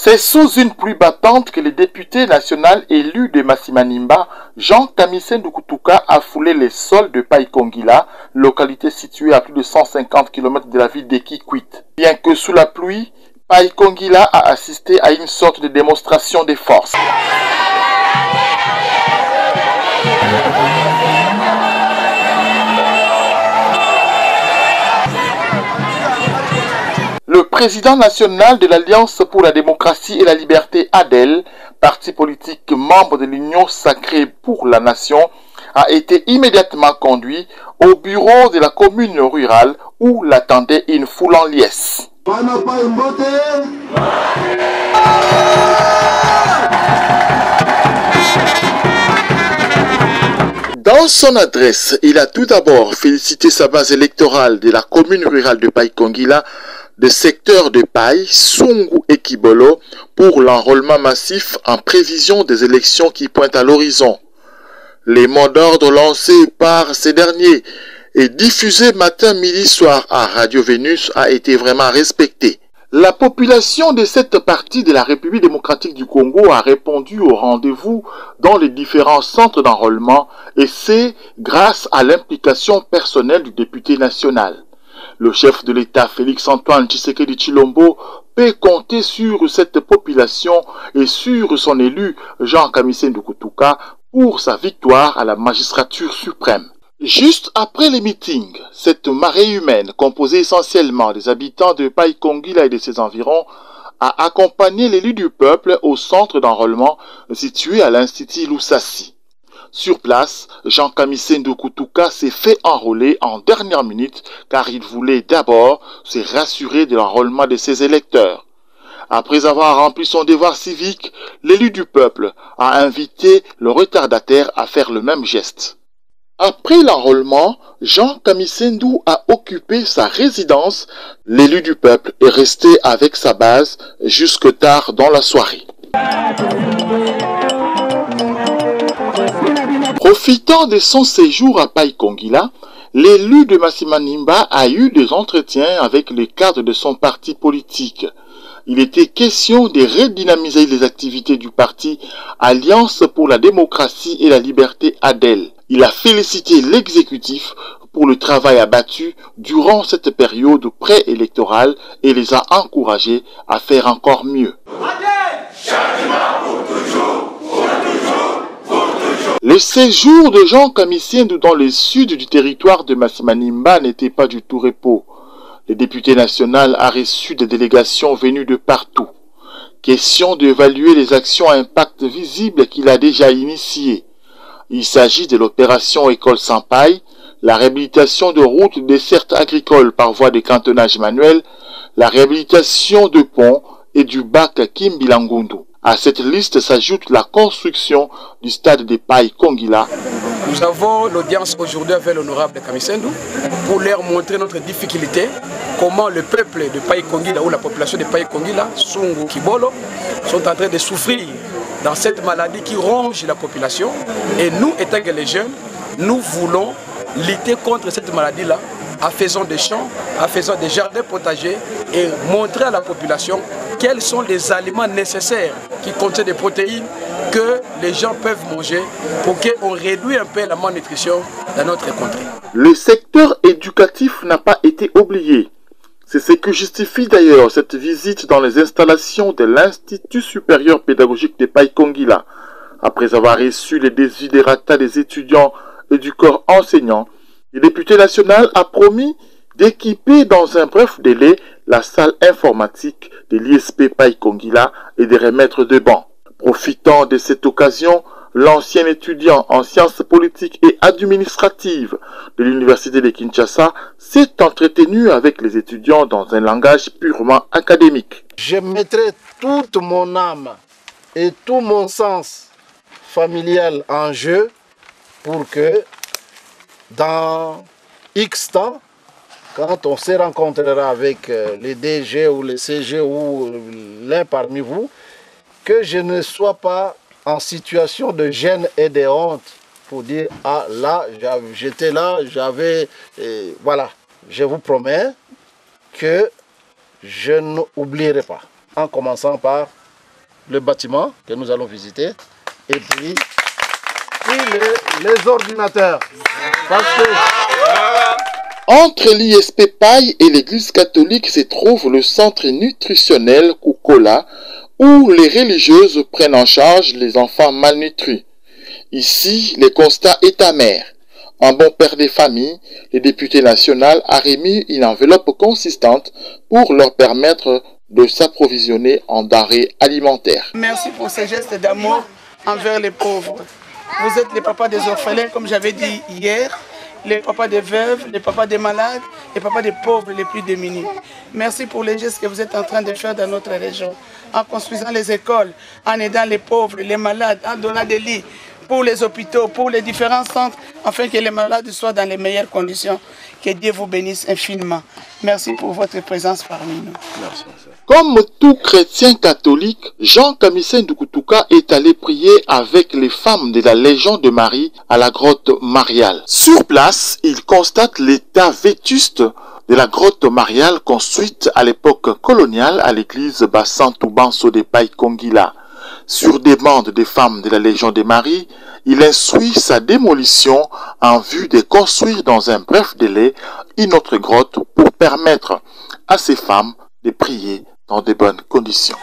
C'est sous une pluie battante que le député national élu de Massimanimba, Jean Kamisen Dukutuka, a foulé les sols de Paikongila, localité située à plus de 150 km de la ville d'Ekikwit. Bien que sous la pluie, Paikongila a assisté à une sorte de démonstration des forces. Le président national de l'Alliance pour la démocratie et la liberté, ADEL, parti politique membre de l'Union sacrée pour la nation, a été immédiatement conduit au bureau de la commune rurale où l'attendait une foule en liesse. Dans son adresse, il a tout d'abord félicité sa base électorale de la commune rurale de Paikongila, de secteurs de Pai, Sungu et Kibolo pour l'enrôlement massif en prévision des élections qui pointent à l'horizon. Les mots d'ordre lancés par ces derniers et diffusés matin, midi, soir à Radio Vénus a été vraiment respecté. La population de cette partie de la République démocratique du Congo a répondu au rendez-vous dans les différents centres d'enrôlement et c'est grâce à l'implication personnelle du député national. Le chef de l'État, Félix-Antoine Tshisekedi Tshilombo, peut compter sur cette population et sur son élu, Jean Kamisen Dukutuka, pour sa victoire à la magistrature suprême. Juste après les meetings, cette marée humaine, composée essentiellement des habitants de Paikongila et de ses environs, a accompagné l'élu du peuple au centre d'enrôlement situé à l'Institut Lusasi. Sur place, Jean Kamisen Dukutuka s'est fait enrôler en dernière minute car il voulait d'abord se rassurer de l'enrôlement de ses électeurs. Après avoir rempli son devoir civique, l'élu du peuple a invité le retardataire à faire le même geste. Après l'enrôlement, Jean Kamisen a occupé sa résidence. L'élu du peuple est resté avec sa base jusque tard dans la soirée. Profitant de son séjour à Paikongila, l'élu de Massimanimba a eu des entretiens avec les cadres de son parti politique. Il était question de redynamiser les activités du parti Alliance pour la démocratie et la liberté ADEL. Il a félicité l'exécutif pour le travail abattu durant cette période préélectorale et les a encouragés à faire encore mieux. Le séjour de Jean Kamisen dans le sud du territoire de Massimanimba n'était pas du tout repos. Le député national a reçu des délégations venues de partout. Question d'évaluer les actions à impact visible qu'il a déjà initiées. Il s'agit de l'opération École sans paille, la réhabilitation de routes de dessertes agricoles par voie de cantonnage manuel, la réhabilitation de ponts et du bac Kimbilangundu. À cette liste s'ajoute la construction du stade de Paikongila. Nous avons l'audience aujourd'hui avec l'honorable Kamisen pour leur montrer notre difficulté, comment le peuple de Paikongila ou la population de Paikongila, Sungu, Kibolo, sont en train de souffrir dans cette maladie qui ronge la population. Et nous, étant que les jeunes, nous voulons lutter contre cette maladie-là en faisant des champs, en faisant des jardins potagers et montrer à la population quels sont les aliments nécessaires qui contiennent des protéines que les gens peuvent manger pour qu'on réduise un peu la malnutrition dans notre contrée. Le secteur éducatif n'a pas été oublié. C'est ce que justifie d'ailleurs cette visite dans les installations de l'Institut supérieur pédagogique de Paikongila. Après avoir reçu les desiderata des étudiants et du corps enseignant, le député national a promis d'équiper dans un bref délai la salle informatique de l'ISP Paikongila et de remettre de bancs. Profitant de cette occasion, l'ancien étudiant en sciences politiques et administratives de l'université de Kinshasa s'est entretenu avec les étudiants dans un langage purement académique. Je mettrai toute mon âme et tout mon sens familial en jeu pour que dans X temps, quand on se rencontrera avec les DG ou les CG ou l'un parmi vous, que je ne sois pas en situation de gêne et de honte pour dire « Ah là, j'étais là, j'avais... » Voilà, je vous promets que je n'oublierai pas, en commençant par le bâtiment que nous allons visiter et puis les ordinateurs. Parce que entre l'ISP Paille et l'église catholique se trouve le centre nutritionnel Kukola où les religieuses prennent en charge les enfants malnutris. Ici, le constat est amer. Un bon père de famille, le député national a remis une enveloppe consistante pour leur permettre de s'approvisionner en denrées alimentaires. Merci pour ces gestes d'amour envers les pauvres. Vous êtes les papas des orphelins, comme j'avais dit hier, les papas des veuves, les papas des malades, les papas des pauvres les plus démunis. Merci pour les gestes que vous êtes en train de faire dans notre région, en construisant les écoles, en aidant les pauvres, les malades, en donnant des lits pour les hôpitaux, pour les différents centres, afin que les malades soient dans les meilleures conditions. Que Dieu vous bénisse infiniment. Merci pour votre présence parmi nous. merci. Comme tout chrétien catholique, Jean Kamisendu Kutuka est allé prier avec les femmes de la Légion de Marie à la grotte Mariale. Sur place, il constate l'état vétuste de la grotte Mariale construite à l'époque coloniale à l'église Bassantou Banso de Paille Kongila. Sur demande des femmes de la Légion de Marie, il instruit sa démolition en vue de construire dans un bref délai une autre grotte pour permettre à ces femmes de prier dans de bonnes conditions.